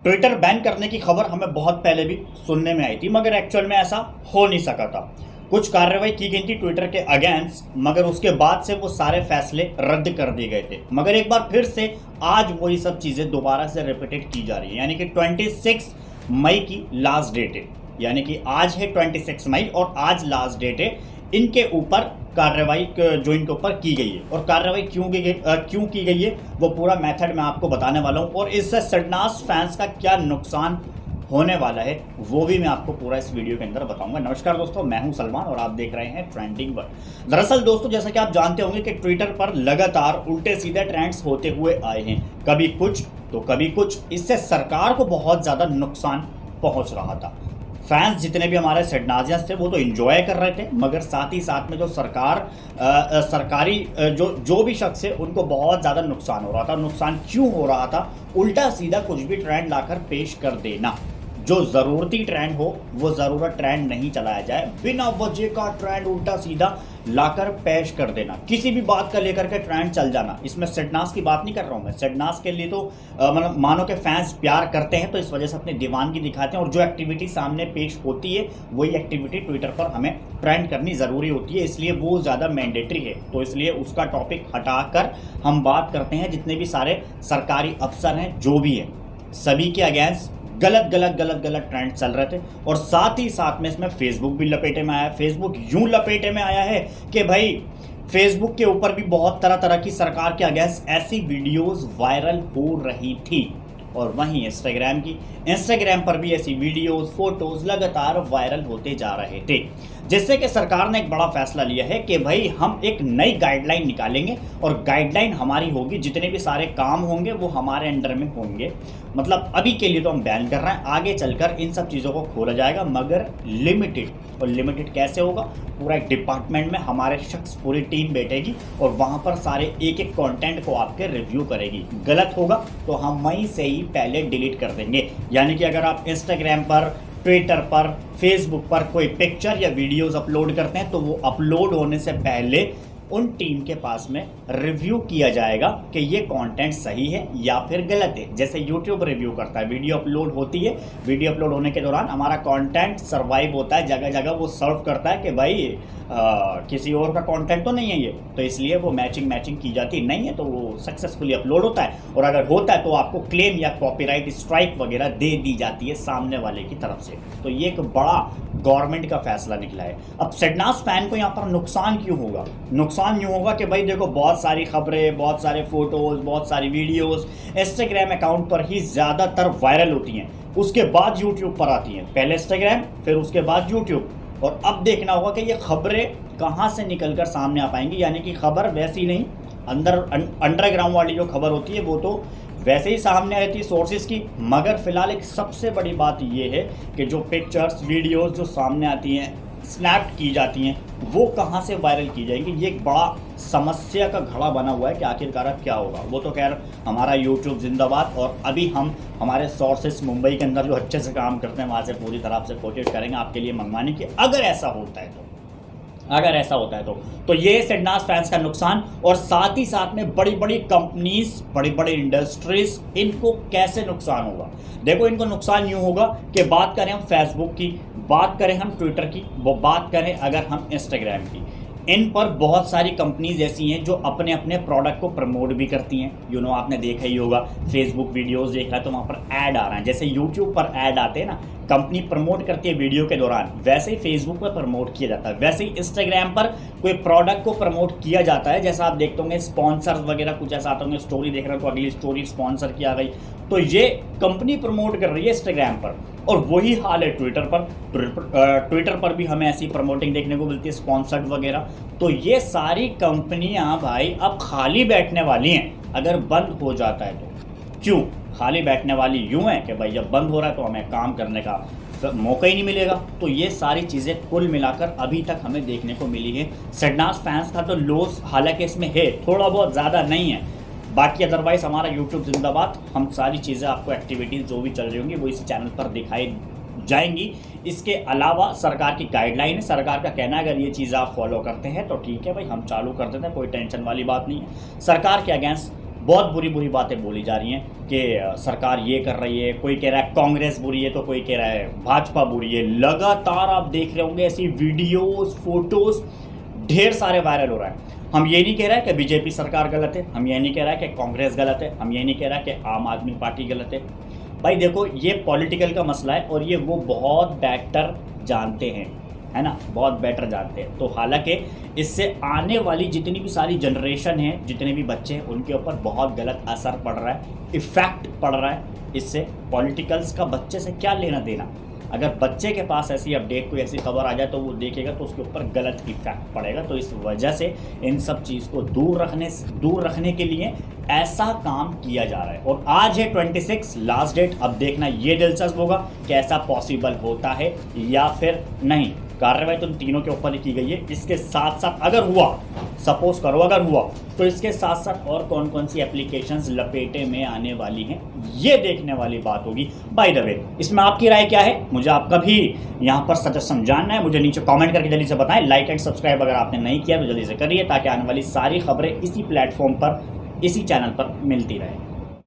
Twitter ban करने की खबर हमें बहुत पहले भी सुनने में आई थी, मगर एक्चुअल में ऐसा हो नहीं सका था। कुछ कार्रवाई की गई थी ट्विटर के अगेंस्ट, मगर उसके बाद से वो सारे फैसले रद्द कर दिए गए थे। मगर एक बार फिर से आज वही सब चीज़ें दोबारा से रिपीटेड की जा रही है, यानी कि 26 मई की लास्ट डेट है। यानी कि आज है 26 मई और आज लास्ट डेट है। इनके ऊपर कार्रवाई जो इनके ऊपर की गई है, और कार्रवाई क्यों की गई है वो पूरा मेथड मैं आपको बताने वाला हूँ, और इससे सडनास फैंस का क्या नुकसान होने वाला है वो भी मैं आपको पूरा इस वीडियो के अंदर बताऊंगा। नमस्कार दोस्तों, मैं हूं सलमान और आप देख रहे हैं ट्रेंडिंग वर्ल्ड। दरअसल दोस्तों, जैसा कि आप जानते होंगे कि ट्विटर पर लगातार उल्टे सीधे ट्रेंड्स होते हुए आए हैं, कभी कुछ तो कभी कुछ। इससे सरकार को बहुत ज़्यादा नुकसान पहुंच रहा था। फैंस जितने भी हमारे सेडनाजियंस थे वो तो एंजॉय कर रहे थे, मगर साथ ही साथ में जो सरकारी जो भी शख्स है उनको बहुत ज़्यादा नुकसान हो रहा था। नुकसान क्यों हो रहा था? उल्टा सीधा कुछ भी ट्रेंड लाकर पेश कर देना। जो ज़रूरती ट्रेंड हो वो ज़रूरत ट्रेंड नहीं चलाया जाए, बिना वजह का ट्रेंड उल्टा सीधा लाकर पेश कर देना, किसी भी बात का लेकर के ट्रेंड चल जाना। इसमें सेडनास की बात नहीं कर रहा हूँ मैं। सेडनास के लिए तो मतलब मानो के फैंस प्यार करते हैं तो इस वजह से अपनी दीवानगी दिखाते हैं, और जो एक्टिविटी सामने पेश होती है वही एक्टिविटी ट्विटर पर हमें ट्रेंड करनी ज़रूरी होती है, इसलिए वो ज़्यादा मैंडेटरी है। तो इसलिए उसका टॉपिक हटाकर हम बात करते हैं जितने भी सारे सरकारी अफसर हैं, जो भी हैं, सभी के अगेंस्ट गलत ट्रेंड चल रहे थे। और साथ ही साथ में इसमें फेसबुक भी लपेटे में आया। फेसबुक यूं लपेटे में आया है कि भाई फेसबुक के ऊपर भी बहुत तरह तरह की सरकार के अगेंस्ट ऐसी वीडियोस वायरल हो रही थी, और वहीं इंस्टाग्राम पर भी ऐसी वीडियोस फोटोज लगातार वायरल होते जा रहे थे, जिससे कि सरकार ने एक बड़ा फैसला लिया है कि भाई हम एक नई गाइडलाइन निकालेंगे, और गाइडलाइन हमारी होगी, जितने भी सारे काम होंगे वो हमारे अंडर में होंगे। मतलब अभी के लिए तो हम बैन कर रहे हैं, आगे चलकर इन सब चीज़ों को खोला जाएगा, मगर लिमिटेड। और लिमिटेड कैसे होगा? पूरा एक डिपार्टमेंट में हमारे शख्स, पूरी टीम बैठेगी और वहाँ पर सारे एक एक कंटेंट को आपके रिव्यू करेगी। गलत होगा तो हम वहीं से ही पहले डिलीट कर देंगे। यानी कि अगर आप इंस्टाग्राम पर, ट्विटर पर, फेसबुक पर कोई पिक्चर या वीडियोस अपलोड करते हैं तो वो अपलोड होने से पहले उन टीम के पास में रिव्यू किया जाएगा कि ये कंटेंट सही है या फिर गलत है। जैसे यूट्यूब रिव्यू करता है, वीडियो अपलोड होती है, वीडियो अपलोड होने के दौरान हमारा कंटेंट सर्वाइव होता है, जगह जगह वो सर्व करता है कि भाई किसी और का कंटेंट तो नहीं है ये, तो इसलिए वो मैचिंग की जाती नहीं है, तो वो सक्सेसफुली अपलोड होता है। और अगर होता है तो आपको क्लेम या कॉपीराइट स्ट्राइक वगैरह दे दी जाती है सामने वाले की तरफ से। तो ये एक बड़ा गवर्नमेंट का फैसला निकला है। अब सेडनास फैन को यहाँ पर नुकसान क्यों होगा? नुकसान यूँ होगा कि भाई देखो, बहुत सारी खबरें, बहुत सारे फोटोज़, बहुत सारी वीडियोज़ इंस्टाग्राम अकाउंट पर ही ज़्यादातर वायरल होती हैं, उसके बाद यूट्यूब पर आती हैं। पहले इंस्टाग्राम, फिर उसके बाद यूट्यूब। और अब देखना होगा कि ये खबरें कहाँ से निकलकर सामने आ पाएंगी। यानी कि खबर वैसी नहीं, अंडरग्राउंड वाली जो खबर होती है वो तो वैसे ही सामने आती है सोर्सेज की, मगर फिलहाल एक सबसे बड़ी बात ये है कि जो पिक्चर्स, वीडियोस जो सामने आती हैं, स्नैप की जाती हैं, वो कहाँ से वायरल की जाएंगी। ये एक बड़ा समस्या का घड़ा बना हुआ है कि आखिरकार अब क्या होगा। वो तो खैर हमारा यूट्यूब जिंदाबाद, और अभी हम हमारे सोर्सेस मुंबई के अंदर जो अच्छे से काम करते हैं वहाँ से पूरी तरह से कोशिश करेंगे आपके लिए मंगवाने की, अगर ऐसा होता है तो ये सेडनास फैंस का नुकसान। और साथ ही साथ में बड़ी बड़ी कंपनीज, बड़ी बड़ी इंडस्ट्रीज, इनको कैसे नुकसान होगा? देखो, इनको नुकसान यूँ होगा कि बात करें हम फेसबुक की, बात करें हम ट्विटर की, वो बात करें अगर हम इंस्टाग्राम की, इन पर बहुत सारी कंपनीज ऐसी हैं जो अपने अपने प्रोडक्ट को प्रमोट भी करती हैं। आपने देखा ही होगा, फेसबुक वीडियोस देख रहा है तो वहाँ पर ऐड आ रहा है। जैसे यूट्यूब पर ऐड आते हैं ना, कंपनी प्रमोट करती है वीडियो के दौरान, वैसे ही फेसबुक पर प्रमोट किया जाता है, वैसे ही इंस्टाग्राम पर कोई प्रोडक्ट को प्रमोट किया जाता है। जैसा आप देखते होंगे स्पॉन्सर्स वगैरह कुछ ऐसा आता होंगे, स्टोरी देख रहे हो तो अगली स्टोरी स्पॉन्सर की आ गई, तो ये कंपनी प्रमोट कर रही है इंस्टाग्राम पर। और वही हाल है ट्विटर पर। ट्विटर पर भी हमें ऐसी प्रमोटिंग देखने को मिलती है, स्पॉन्सर्ड वगैरह। तो ये सारी कंपनियां भाई अब खाली बैठने वाली हैं अगर बंद हो जाता है तो। क्यों खाली बैठने वाली? यूं है कि भाई जब बंद हो रहा है तो हमें काम करने का मौका ही नहीं मिलेगा। तो ये सारी चीज़ें कुल मिलाकर अभी तक हमें देखने को मिली है। सेडनास फैंस का तो लॉस हालांकि इसमें है, थोड़ा बहुत, ज़्यादा नहीं है। बाकी अदरवाइज़ हमारा यूट्यूब जिंदाबाद। हम सारी चीज़ें आपको, एक्टिविटीज़ जो भी चल रही होंगी वो इसी चैनल पर दिखाई जाएंगी। इसके अलावा सरकार की गाइडलाइन है, सरकार का कहना है अगर ये चीज़ आप फॉलो करते हैं तो ठीक है भाई, हम चालू कर देते हैं, कोई टेंशन वाली बात नहीं है। सरकार के अगेंस्ट बहुत बुरी बुरी बातें बोली जा रही हैं कि सरकार ये कर रही है, कोई कह रहा है कांग्रेस बुरी है तो कोई कह रहा है भाजपा बुरी है। लगातार आप देख रहे होंगे ऐसी वीडियोस फोटोज ढेर सारे वायरल हो रहा है। हम ये नहीं कह रहे हैं कि बीजेपी सरकार गलत है, हम ये नहीं कह रहे हैं कि कांग्रेस गलत है, हम ये नहीं कह रहे हैं कि आम आदमी पार्टी गलत है। भाई देखो, ये पॉलिटिकल का मसला है और ये वो बहुत बेटर जानते हैं, है ना, बहुत बेटर जानते हैं। तो हालांकि इससे आने वाली जितनी भी सारी जनरेशन है, जितने भी बच्चे हैं, उनके ऊपर बहुत गलत असर पड़ रहा है, इफ़ेक्ट पड़ रहा है इससे। पॉलिटिकल्स का बच्चे से क्या लेना देना? अगर बच्चे के पास ऐसी अपडेट, कोई ऐसी खबर आ जाए तो वो देखेगा तो उसके ऊपर गलत इफेक्ट पड़ेगा। तो इस वजह से इन सब चीज़ को दूर रखने के लिए ऐसा काम किया जा रहा है। और आज है 26 लास्ट डेट। अब देखना ये दिलचस्प होगा कि ऐसा पॉसिबल होता है या फिर नहीं। कार्रवाई तो तीनों के ऊपर ही की गई है। इसके साथ साथ अगर हुआ, सपोज करो अगर हुआ, तो इसके साथ साथ और कौन कौन सी एप्लीकेशंस लपेटे में आने वाली हैं, ये देखने वाली बात होगी। बाय द वे, इसमें आपकी राय क्या है? मुझे आपका भी यहाँ पर सजेशन जानना है। मुझे नीचे कमेंट करके जल्दी से बताएं। लाइक एंड सब्सक्राइब अगर आपने नहीं किया तो जल्दी से करिए, ताकि आने वाली सारी खबरें इसी प्लेटफॉर्म पर, इसी चैनल पर मिलती रहे।